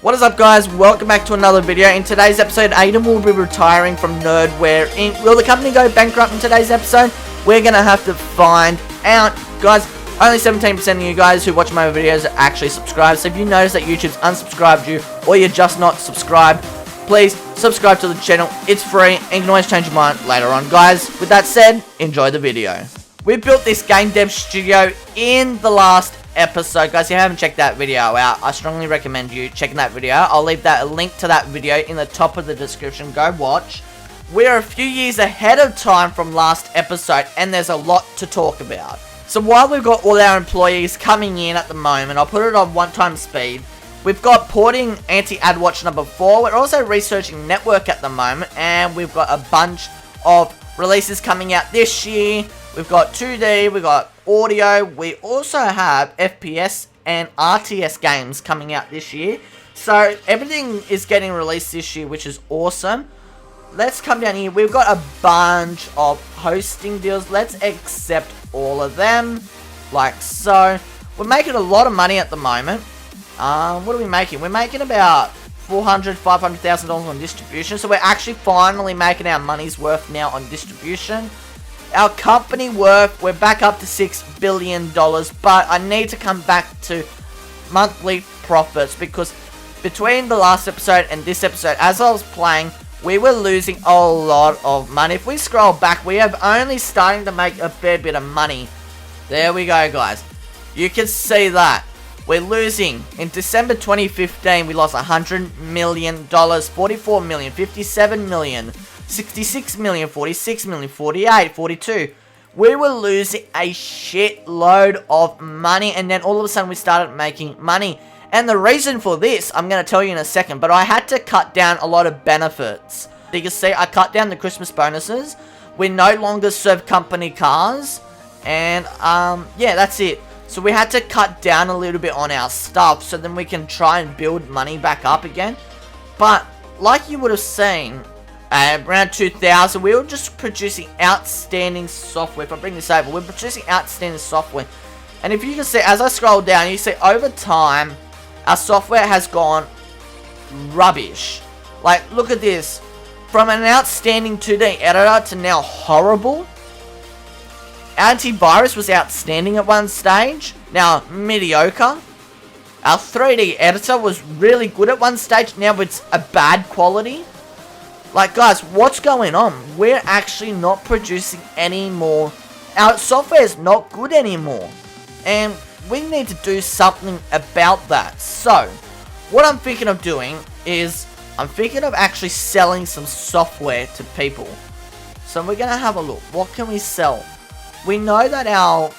What is up, guys? Welcome back to another video. In today's episode, Aidan will be retiring from Nerdware Inc. Will the company go bankrupt in today's episode? We're going to have to find out. Guys, only 17% of you guys who watch my videos are actually subscribed. So if you notice that YouTube's unsubscribed you, or you're just not subscribed, please subscribe to the channel. It's free and you can always change your mind later on. Guys, with that said, enjoy the video. We built this game dev studio in the last episode. Guys, if you haven't checked that video out, I strongly recommend you checking that video. I'll leave a link to that video in the top of the description. Go watch. We're a few years ahead of time from last episode, and there's a lot to talk about. So while we've got all our employees coming in at the moment, I'll put it on 1x speed. We've got porting anti-AdWatch number 4. We're also researching network at the moment, and we've got a bunch of releases coming out this year. We've got 2D, we've got audio, we also have FPS and RTS games coming out this year. So everything is getting released this year, which is awesome. Let's come down here. We've got a bunch of hosting deals. Let's accept all of them, like so. We're making a lot of money at the moment. What are we making? We're making about $400,000-$500,000 on distribution. So we're actually finally making our money's worth now on distribution. Our company worth, we're back up to $6 billion, but I need to come back to monthly profits because between the last episode and this episode, as I was playing, we were losing a lot of money. If we scroll back, we have only starting to make a fair bit of money. There we go, guys. You can see that. We're losing. In December 2015, we lost $100 million, $44 million, $57 million. 66 million, 46 million, 48, 42. We were losing a shitload of money, and then all of a sudden we started making money. And the reason for this, I'm going to tell you in a second, but I had to cut down a lot of benefits. You can see I cut down the Christmas bonuses. We no longer serve company cars, and yeah, that's it. So we had to cut down a little bit on our stuff, so then we can try and build money back up again. But like you would have seen, around 2000, we were just producing outstanding software. If I bring this over, we're producing outstanding software. And if you can see, as I scroll down, you see over time, our software has gone rubbish. Like, look at this. From an outstanding 2D editor to now horrible. Antivirus was outstanding at one stage, now mediocre. Our 3D editor was really good at one stage, now it's a bad quality. Like, guys, what's going on? We're actually not producing any more. Our software is not good anymore. And we need to do something about that. So, what I'm thinking of doing is, I'm thinking of actually selling some software to people. So we're going to have a look. What can we sell? We know that our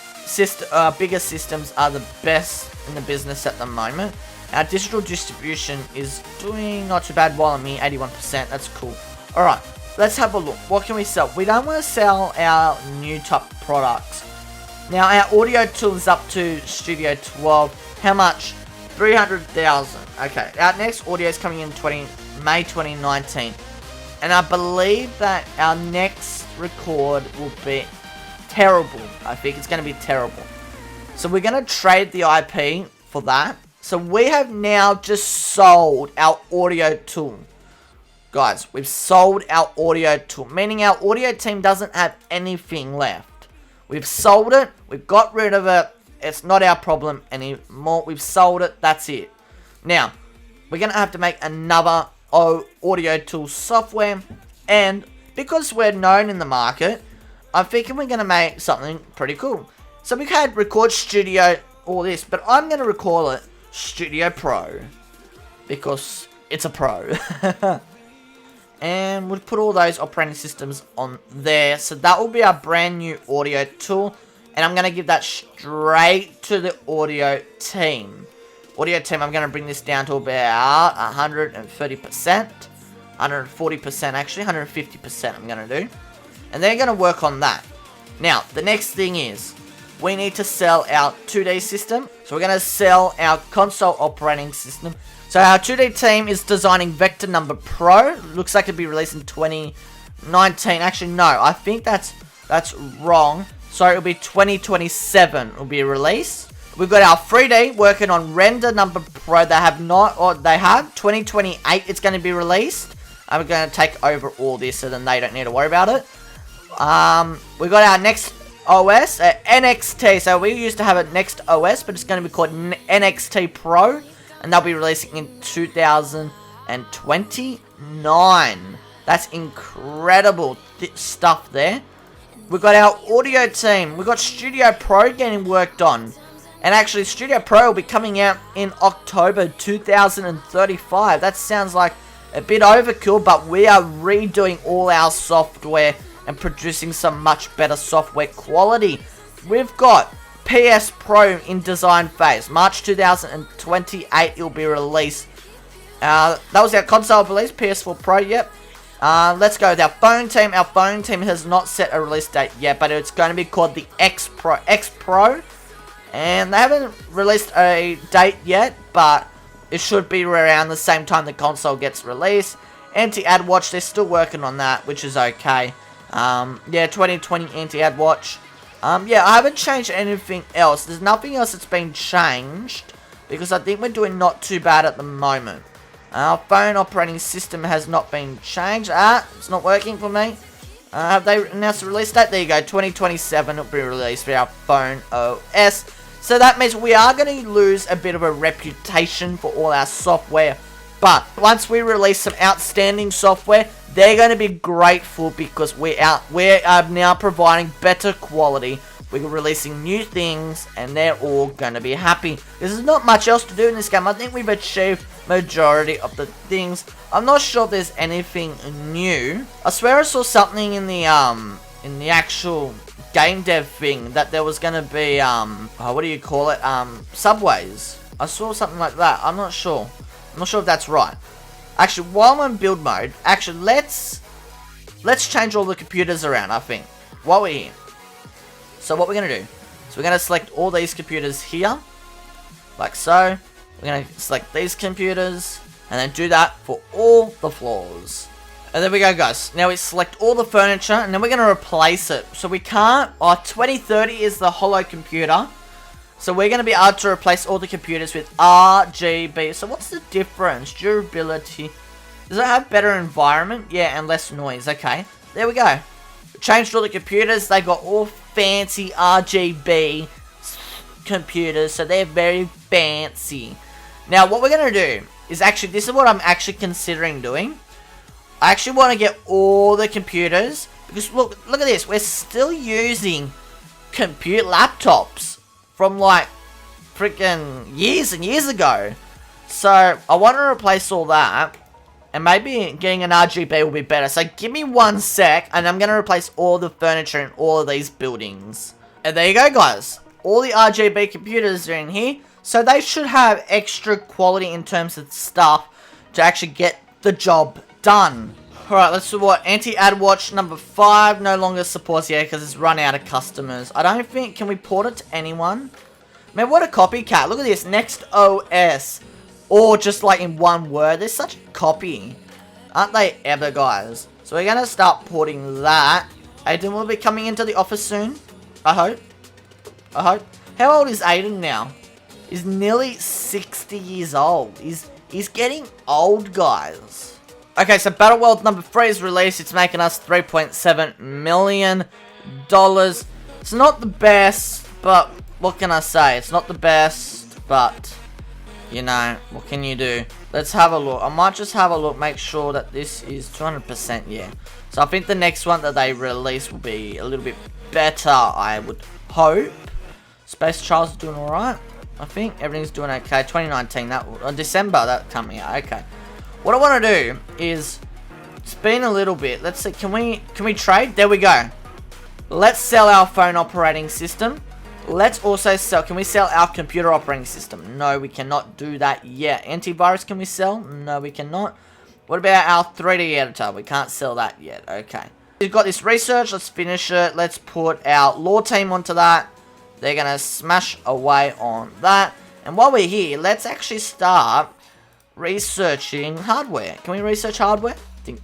bigger systems are the best in the business at the moment. Our digital distribution is doing not too bad while I'm here, 81%. That's cool. Alright, let's have a look. What can we sell? We don't want to sell our new type products. Now, our audio tool is up to Studio 12. How much? 300,000. Okay, our next audio is coming in May 2019. And I believe that our next record will be terrible. I think it's going to be terrible. So we're going to trade the IP for that. So we have now just sold our audio tool. Guys, we've sold our audio tool, meaning our audio team doesn't have anything left. We've sold it, we've got rid of it, it's not our problem anymore, we've sold it, that's it. Now, we're going to have to make another audio tool software, and because we're known in the market, I'm thinking we're going to make something pretty cool. So we had Record Studio, all this, but I'm going to call it Studio Pro, because it's a pro. And we'll put all those operating systems on there. So that will be our brand new audio tool. And I'm going to give that straight to the audio team. Audio team, I'm going to bring this down to about 130%. 140% actually, 150% I'm going to do. And they're going to work on that. Now, the next thing is, we need to sell our 2D system. So we're going to sell our console operating system. So our 2D team is designing Vector Number Pro. Looks like it'll be released in 2019. Actually, no. I think that's wrong. So it'll be 2027 will be released. We've got our 3D working on Render Number Pro. They have 2028 it's going to be released. I'm going to take over all this so then they don't need to worry about it. We got our next OS, NXT. So we used to have a Next OS, but it's going to be called NXT Pro. And they'll be releasing in 2029. That's incredible stuff there. We've got our audio team. We've got Studio Pro getting worked on. And actually, Studio Pro will be coming out in October 2035. That sounds like a bit overkill, but we are redoing all our software and producing some much better software quality. We've got PS Pro in design phase. March 2028 it will be released. That was our console release, PS4 Pro, yep. Let's go with our phone team. Our phone team has not set a release date yet, but it's going to be called the X Pro. And they haven't released a date yet, but it should be around the same time the console gets released. Anti-ad watch, they're still working on that, which is okay. Yeah, 2020 anti-ad watch. Yeah, I haven't changed anything else. There's nothing else that's been changed, because I think we're doing not too bad at the moment. Our phone operating system has not been changed. It's not working for me. Have they announced the release date? There you go, 2027 it'll be released for our phone OS. So that means we are going to lose a bit of a reputation for all our software. But once we release some outstanding software, they're going to be grateful because we are now providing better quality. We're releasing new things and they're all going to be happy. There's not much else to do in this game. I think we've achieved majority of the things. I'm not sure if there's anything new. I swear I saw something in the actual game dev thing that there was going to be what do you call it, subways. I saw something like that. I'm not sure if that's right. Actually, while I'm in build mode, actually let's change all the computers around, I think, while we're here. So what we're going to do is we're going to select all these computers here, like so. We're going to select these computers and then do that for all the floors. And there we go, guys. Now we select all the furniture and then we're going to replace it. So we can't, 2030 is the hollow computer. So we're going to be able to replace all the computers with RGB. So what's the difference? Durability. Does it have better environment? Yeah, and less noise. Okay, there we go. We changed all the computers. They got all fancy RGB computers. So they're very fancy. Now what we're going to do is actually, this is what I'm actually considering doing. I actually want to get all the computers. Because look at this. We're still using computer laptops from like freaking years and years ago. So I want to replace all that, and maybe getting an RGB will be better. So give me 1 sec and I'm going to replace all the furniture in all of these buildings. And there you go, guys. All the RGB computers are in here. So they should have extra quality in terms of stuff to actually get the job done. Alright, let's do what? Anti-ad watch number 5 no longer supports yet because it's run out of customers. I don't think, can we port it to anyone? Man, what a copycat. Look at this, Next OS. Or just like in one word. They're such a copy. Aren't they ever, guys? So we're going to start porting that. Aidan will be coming into the office soon. I hope. How old is Aidan now? He's nearly 60 years old. He's getting old, guys. Okay, so Battle World number 3 is released. It's making us $3.7 million. It's not the best, but what can I say? It's not the best, but, you know, what can you do? Let's have a look. I might just have a look, make sure that this is 200%, yeah. So I think the next one that they release will be a little bit better, I would hope. Space Trials is doing alright. I think everything's doing okay. 2019, December, that coming out, okay. What I want to do is, it's been a little bit, let's see, can we trade? There we go. Let's sell our phone operating system. Let's also sell, can we sell our computer operating system? No, we cannot do that yet. Antivirus, can we sell? No, we cannot. What about our 3D editor? We can't sell that yet, okay. We've got this research, let's finish it. Let's put our law team onto that. They're going to smash away on that. And while we're here, let's actually start researching hardware. Can we research hardware?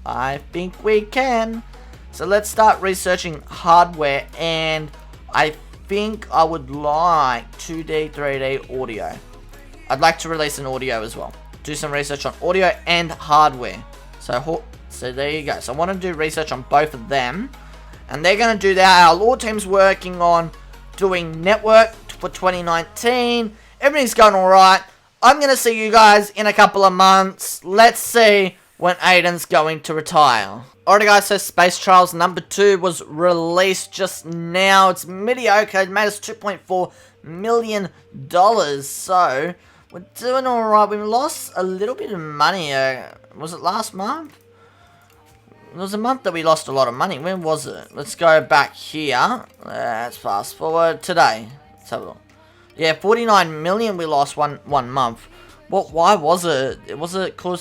I think we can. So let's start researching hardware, and I think I would like 2D, 3D audio. I'd like to release an audio as well. Do some research on audio and hardware. So there you go. So I want to do research on both of them. And they're going to do that. Our law team's working on doing network for 2019. Everything's going alright. I'm going to see you guys in a couple of months. Let's see when Aidan's going to retire. Alright guys, so Space Trials number 2 was released just now. It's mediocre. It made us $2.4 million. So, we're doing alright. We lost a little bit of money. Was it last month? It was a month that we lost a lot of money. When was it? Let's go back here. Let's fast forward. Today. Let's have a look. Yeah, 49 million we lost one month. Why was it? Was it cause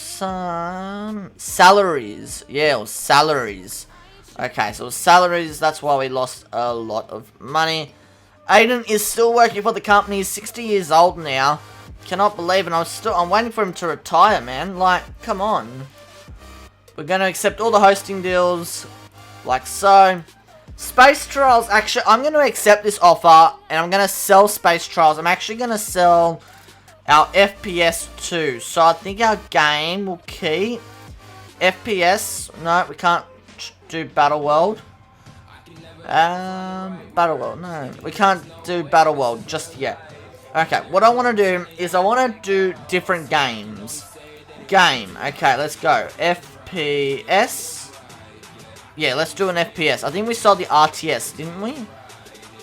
salaries? Yeah, it was salaries. Okay, so it was salaries. That's why we lost a lot of money. Aidan is still working for the company. He's 60 years old now. Cannot believe it. I'm waiting for him to retire, man. Like, come on. We're going to accept all the hosting deals. Like so. Space Trials, actually, I'm going to accept this offer. And I'm going to sell Space Trials. I'm actually going to sell our FPS too. So I think our game will keep FPS. No, we can't do Battle World. Battle World, no. We can't do Battle World just yet. Okay, what I want to do is I want to do different games. Okay, let's go. FPS. Yeah, let's do an FPS. I think we sold the RTS, didn't we?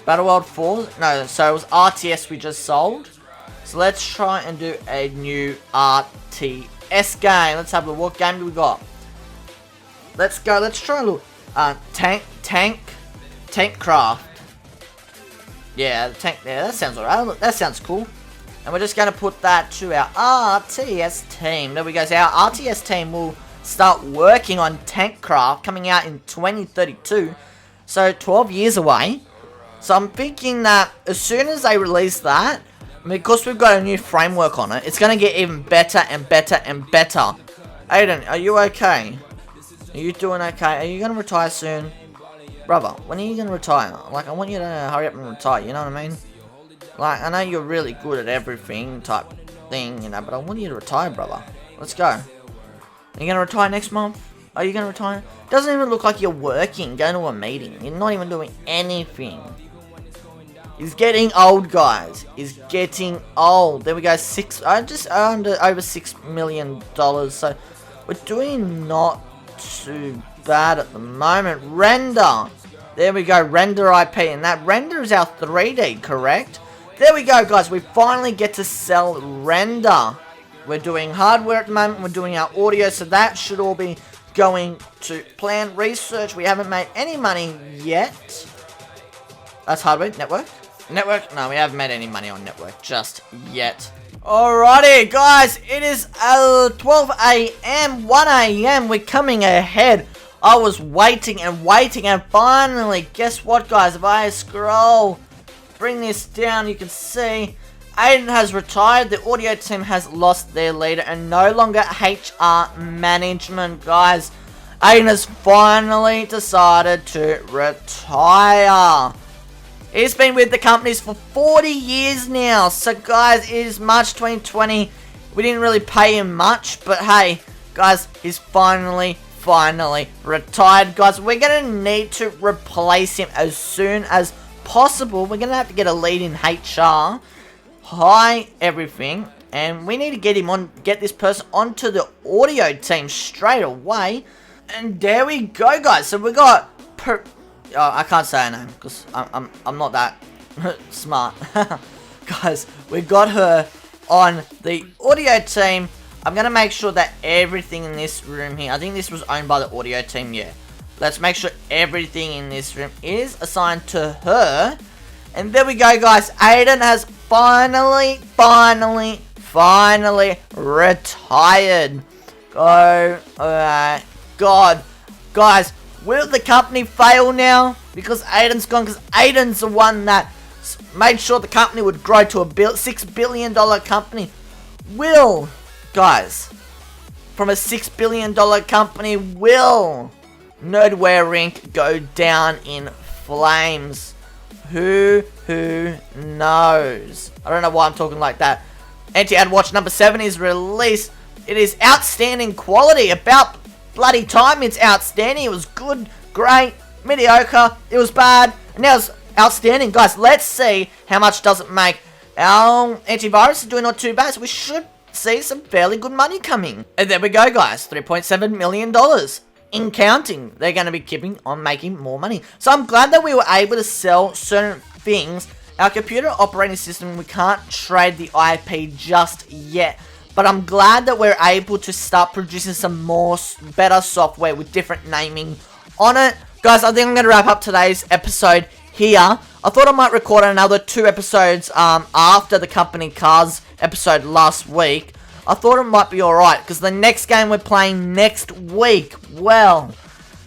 Battle World 4? No, so it was RTS we just sold. So let's try and do a new RTS game. Let's have a look. What game do we got? Let's go. Let's try a look. Tankcraft. Yeah, the tank there. That sounds alright. That sounds cool. And we're just going to put that to our RTS team. There we go. So our RTS team will start working on Tankcraft, coming out in 2032. So 12 years away. So I'm thinking that as soon as they release that, because we've got a new framework on it, it's going to get even better and better and better. Aidan, are you okay? Are you doing okay? Are you going to retire soon? Brother, when are you going to retire? Like, I want you to hurry up and retire, you know what I mean? Like, I know you're really good at everything type thing, you know, but I want you to retire, brother. Let's go. Are you going to retire next month? Are you going to retire? Doesn't even look like you're working, going to a meeting. You're not even doing anything. He's getting old, guys. He's getting old. There we go. Just under over $6 million. So we're doing not too bad at the moment. Render. There we go. Render IP. And that render is our 3D, correct? There we go, guys. We finally get to sell render. We're doing hardware at the moment. We're doing our audio. So that should all be going to plan. Research. We haven't made any money yet. That's hardware. Network. Network? No, we haven't made any money on network just yet. Alrighty, guys. It is 12 a.m., 1 a.m. We're coming ahead. I was waiting and waiting, and finally, guess what, guys? If I scroll, bring this down, you can see Aidan has retired. The audio team has lost their leader and no longer HR management, guys. Aidan has finally decided to retire. He's been with the companies for 40 years now. So, guys, it is March 2020. We didn't really pay him much. But, hey, guys, he's finally retired. Guys, we're going to need to replace him as soon as possible. We're going to have to get a lead in HR. Hire everything. And we need to get this person onto the audio team straight away. And there we go, guys. So, we got... Oh, I can't say her name because I'm not that smart. Guys, we got her on the audio team. I'm going to make sure that everything in this room here, I think this was owned by the audio team, yeah. Let's make sure everything in this room is assigned to her. And there we go, guys. Aidan has finally retired. Go, God. Guys, will the company fail now? Because Aidan's gone. Because Aidan's the one that made sure the company would grow to a $6 billion company. Will, guys, from a $6 billion company, will Nerdware Inc. go down in flames? Who knows? I don't know why I'm talking like that. Anti-Ad Watch number 7 is released. It is outstanding quality. About bloody time it's outstanding. It was good, great, mediocre, it was bad, and now it's outstanding. Guys, let's see how much does it make. Our antivirus is doing not too bad, so we should see some fairly good money coming. And there we go, guys. $3.7 million. In counting. They're going to be keeping on making more money. So I'm glad that we were able to sell certain things. Our computer operating system, we can't trade the IP just yet. But I'm glad that we're able to start producing some more better software with different naming on it. Guys, I think I'm going to wrap up today's episode here. I thought I might record another 2 episodes after the company cars episode last week. I thought it might be alright, because the next game we're playing next week, well,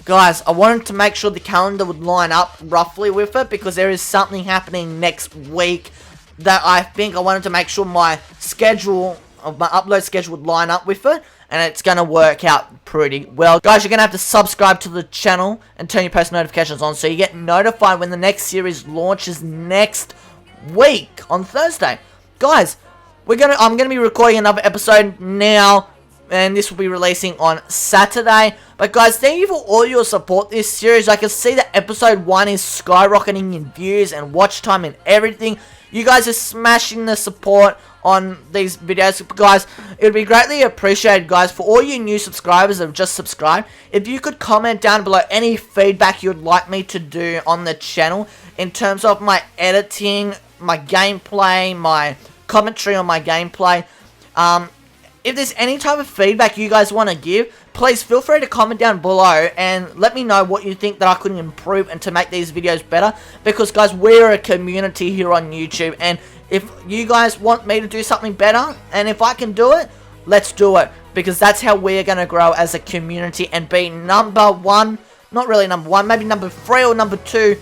guys, I wanted to make sure the calendar would line up roughly with it, because there is something happening next week that I think I wanted to make sure my schedule, my upload schedule would line up with it, and it's going to work out pretty well. Guys, you're going to have to subscribe to the channel and turn your post notifications on so you get notified when the next series launches next week on Thursday. Guys, I'm gonna be recording another episode now, and this will be releasing on Saturday. But guys, thank you for all your support this series. I can see that episode 1 is skyrocketing in views and watch time and everything. You guys are smashing the support on these videos. Guys, it would be greatly appreciated, guys, for all you new subscribers that have just subscribed. If you could comment down below any feedback you'd like me to do on the channel in terms of my editing, my gameplay, my commentary on my gameplay. If there's any type of feedback you guys want to give, please feel free to comment down below and let me know what you think that I could improve and to make these videos better, because guys, we're a community here on YouTube, and if you guys want me to do something better and if I can do it, let's do it, because that's how we're going to grow as a community and be number 1, not really number 1, maybe number 3 or number 2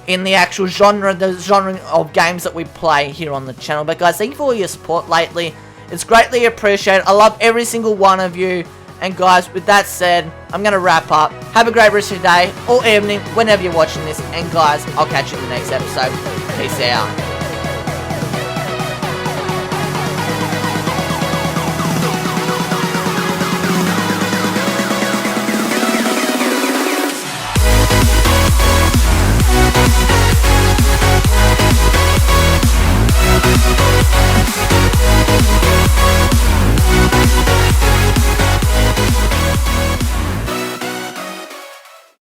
in the actual genre, the genre of games that we play here on the channel. But guys, thank you for all your support lately. It's greatly appreciated. I love every single one of you. And guys, with that said, I'm going to wrap up. Have a great rest of your day or evening, whenever you're watching this. And guys, I'll catch you in the next episode. Peace out.